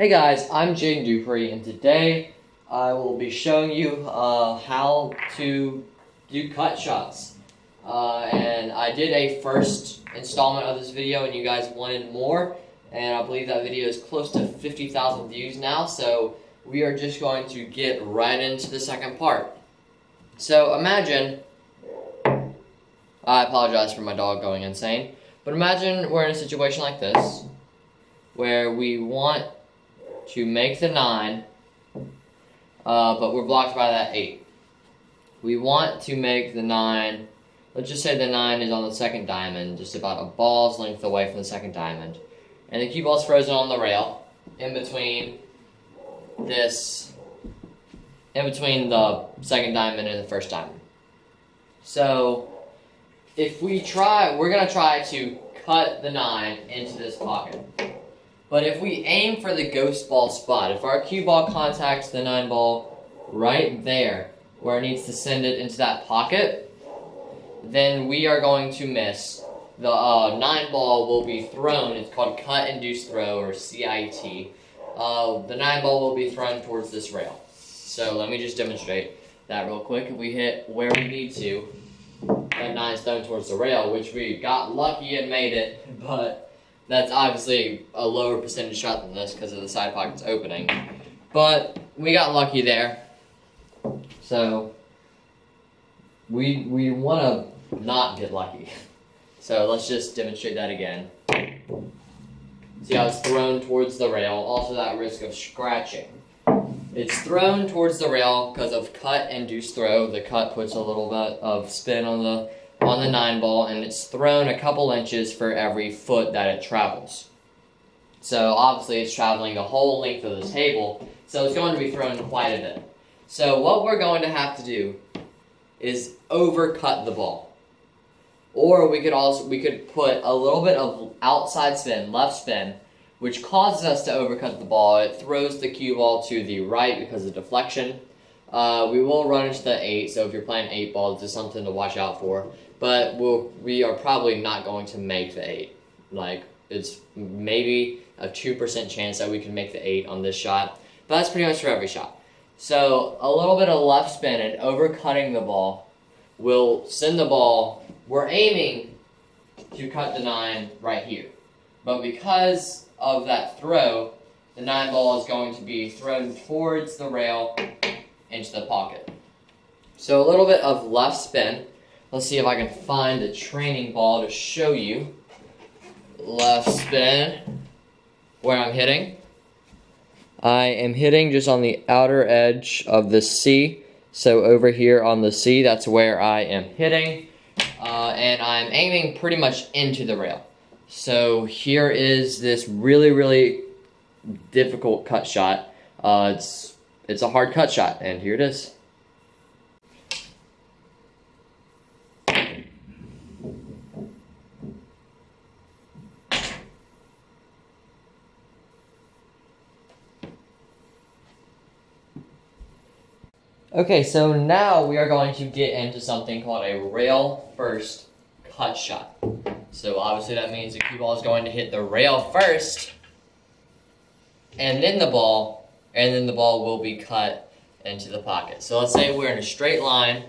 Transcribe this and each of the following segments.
Hey guys, I'm Dupree, and today I will be showing you how to do cut shots. And I did a first installment of this video, and you guys wanted more, and I believe that video is close to 50,000 views now, so we are just going to get right into the second part. So imagine, I apologize for my dog going insane, but imagine we're in a situation like this, where we want to make the 9, but we're blocked by that 8. We want to make the 9, let's just say the 9 is on the second diamond, just about a ball's length away from the second diamond. And the cue ball's frozen on the rail, in between the second diamond and the first diamond. So, if we try, we're going to try to cut the 9 into this pocket. But if we aim for the ghost ball spot, if our cue ball contacts the 9 ball right there, where it needs to send it into that pocket, then we are going to miss. The 9 ball will be thrown. It's called cut induced throw, or CIT. The 9 ball will be thrown towards this rail. So let me just demonstrate that real quick. If we hit where we need to, that 9's thrown towards the rail, which we got lucky and made it, but that's obviously a lower percentage shot than this because of the side pockets opening. But we got lucky there. So we want to not get lucky. So let's just demonstrate that again. See how it's thrown towards the rail, also that risk of scratching. It's thrown towards the rail because of cut induced throw. The cut puts a little bit of spin on the 9 ball, and it's thrown a couple inches for every foot that it travels. So obviously it's traveling the whole length of the table, so it's going to be thrown quite a bit. So what we're going to have to do is overcut the ball. Or we could put a little bit of outside spin, left spin, which causes us to overcut the ball. It throws the cue ball to the right because of deflection. We will run into the 8, so if you're playing 8 ball, this is something to watch out for. But we are probably not going to make the 8. Like, it's maybe a 2% chance that we can make the 8 on this shot. But that's pretty much for every shot. So, a little bit of left spin and overcutting the ball will send the ball. We're aiming to cut the 9 right here. But because of that throw, the 9 ball is going to be thrown towards the rail into the pocket. So a little bit of left spin. Let's see if I can find a training ball to show you. Left spin, where I'm hitting. I am hitting just on the outer edge of the C. So over here on the C, that's where I am hitting. And I'm aiming pretty much into the rail. So here is this really, really difficult cut shot. It's a hard cut shot, and here it is. Okay, so now we are going to get into something called a rail first cut shot. So obviously that means the cue ball is going to hit the rail first, and then the ball will be cut into the pocket. So let's say we're in a straight line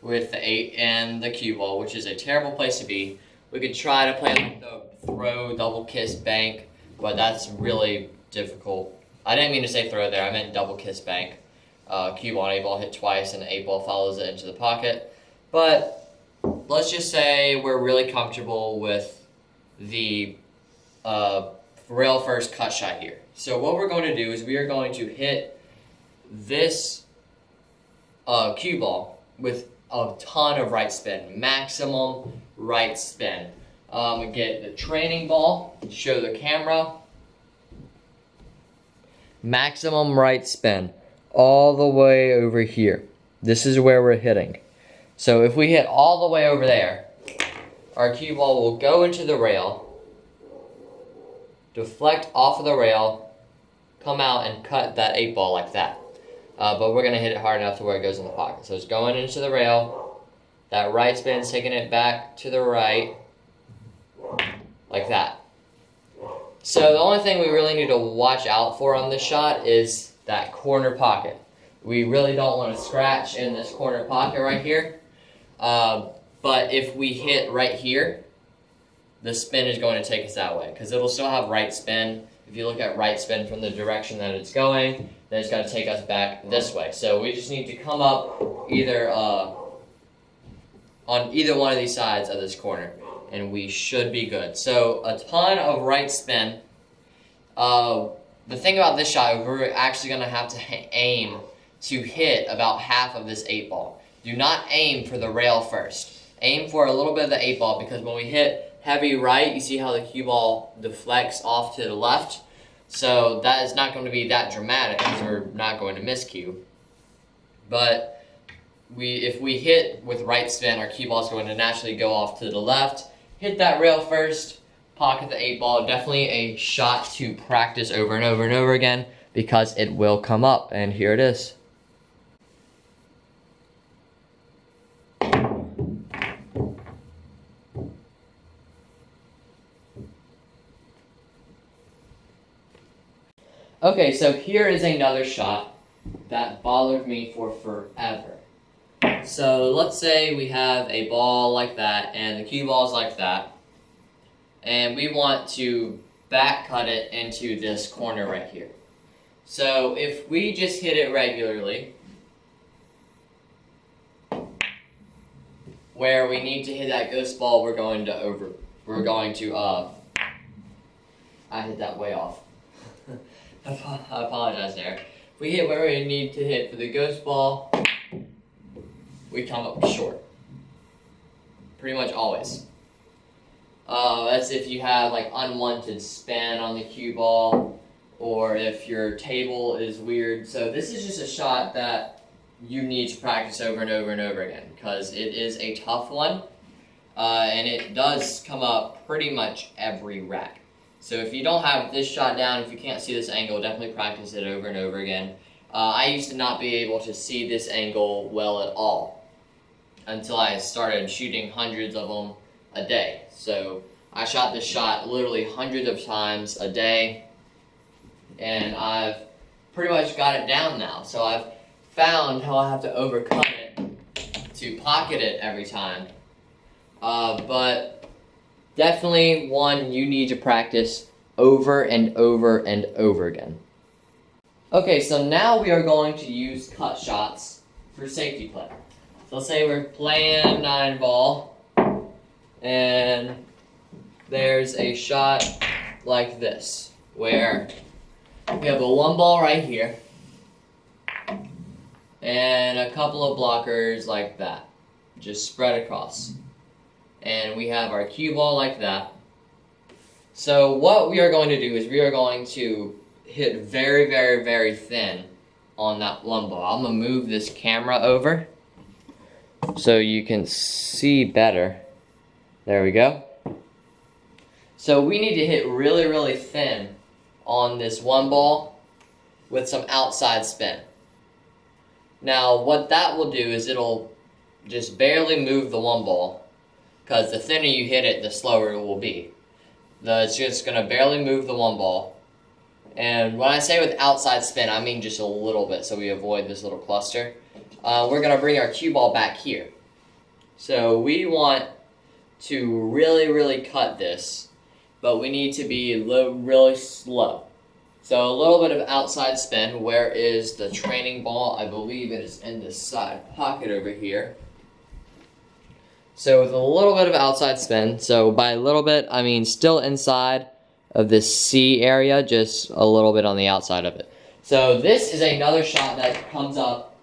with the 8 and the cue ball, which is a terrible place to be. We could try to play like the throw, double kiss, bank, but that's really difficult. I didn't mean to say throw there, I meant double kiss, bank. Cue ball and 8 ball hit twice, and the 8 ball follows it into the pocket. But let's just say we're really comfortable with the rail first cut shot here. So what we're going to do is we are going to hit this cue ball with a ton of right spin, maximum right spin. Get the training ball, show the camera, maximum right spin, all the way over here. This is where we're hitting. So if we hit all the way over there, our cue ball will go into the rail, deflect off of the rail, come out and cut that 8 ball like that. But we're going to hit it hard enough to where it goes in the pocket. So it's going into the rail, that right spin's taking it back to the right, like that. So the only thing we really need to watch out for on this shot is that corner pocket. We really don't want to scratch in this corner pocket right here. But if we hit right here, the spin is going to take us that way because it'll still have right spin. If you look at right spin from the direction that it's going, then it's got to take us back this way. So we just need to come up either on either one of these sides of this corner, and we should be good. So a ton of right spin. The thing about this shot is we're actually going to have to aim to hit about half of this 8-ball. Do not aim for the rail first. Aim for a little bit of the 8-ball because when we hit heavy right, you see how the cue ball deflects off to the left. So that is not going to be that dramatic because we're not going to miscue. But if we hit with right spin, our cue ball is going to naturally go off to the left. Hit that rail first, pocket the 8-ball. Definitely a shot to practice over and over and over again because it will come up. And here it is. Okay, so here is another shot that bothered me for forever. So let's say we have a ball like that and the cue ball is like that, and we want to back cut it into this corner right here. So if we just hit it regularly, where we need to hit that ghost ball, I hit that way off. I apologize there. If we hit where we need to hit for the ghost ball, we come up short. Pretty much always. That's if you have like unwanted spin on the cue ball, or if your table is weird. So this is just a shot that you need to practice over and over and over again because it is a tough one, and it does come up pretty much every rack. So if you don't have this shot down, if you can't see this angle, definitely practice it over and over again. I used to not be able to see this angle well at all until I started shooting hundreds of them a day. So I shot this shot literally hundreds of times a day, and I've pretty much got it down now. So I've found how I have to overcut it to pocket it every time. But definitely one you need to practice over and over and over again. Okay, so now we are going to use cut shots for safety play. So let's say we're playing 9-ball, and there's a shot like this, where we have a 1-ball right here, and a couple of blockers like that, just spread across. And we have our cue ball like that. So what we are going to do is we are going to hit very, very, very thin on that 1-ball. I'm going to move this camera over so you can see better. There we go. So we need to hit really, really thin on this 1-ball with some outside spin. Now what that will do is it'll just barely move the 1-ball, because the thinner you hit it, the slower it will be. It's just going to barely move the 1-ball. And when I say with outside spin, I mean just a little bit so we avoid this little cluster. We're going to bring our cue ball back here. So we want to really, really cut this, but we need to be really slow. So a little bit of outside spin. Where is the training ball? I believe it is in this side pocket over here. So with a little bit of outside spin, so by a little bit, I mean still inside of this C area, just a little bit on the outside of it. So this is another shot that comes up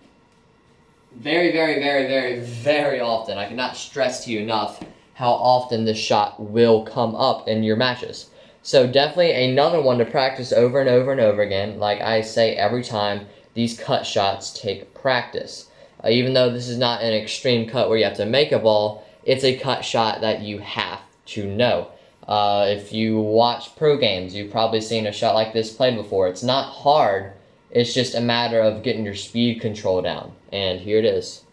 very, very, very, very, very often. I cannot stress to you enough how often this shot will come up in your matches. So definitely another one to practice over and over and over again. Like I say every time, these cut shots take practice. Even though this is not an extreme cut where you have to make a ball, it's a cut shot that you have to know. If you watch pro games, you've probably seen a shot like this played before. It's not hard, it's just a matter of getting your speed control down. And here it is.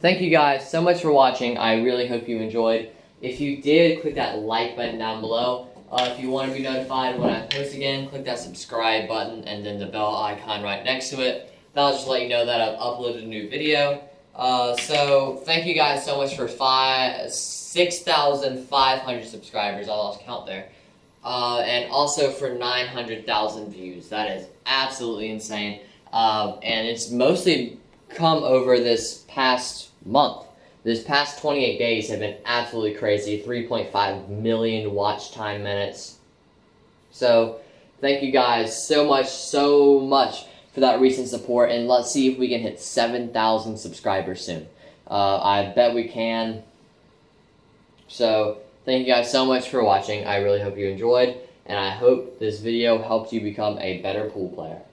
thank you guys so much for watching. I really hope you enjoyed. If you did, click that like button down below. If you want to be notified when I post again, click that subscribe button and then the bell icon right next to it. That'll just let you know that I've uploaded a new video. So thank you guys so much for 6,500 subscribers. I lost count there. And also for 900,000 views. That is absolutely insane. And it's mostly come over this past month. This past 28 days have been absolutely crazy. 3.5 million watch time minutes. So thank you guys so much for that recent support. And let's see if we can hit 7,000 subscribers soon. I bet we can. So thank you guys so much for watching. I really hope you enjoyed. And I hope this video helped you become a better pool player.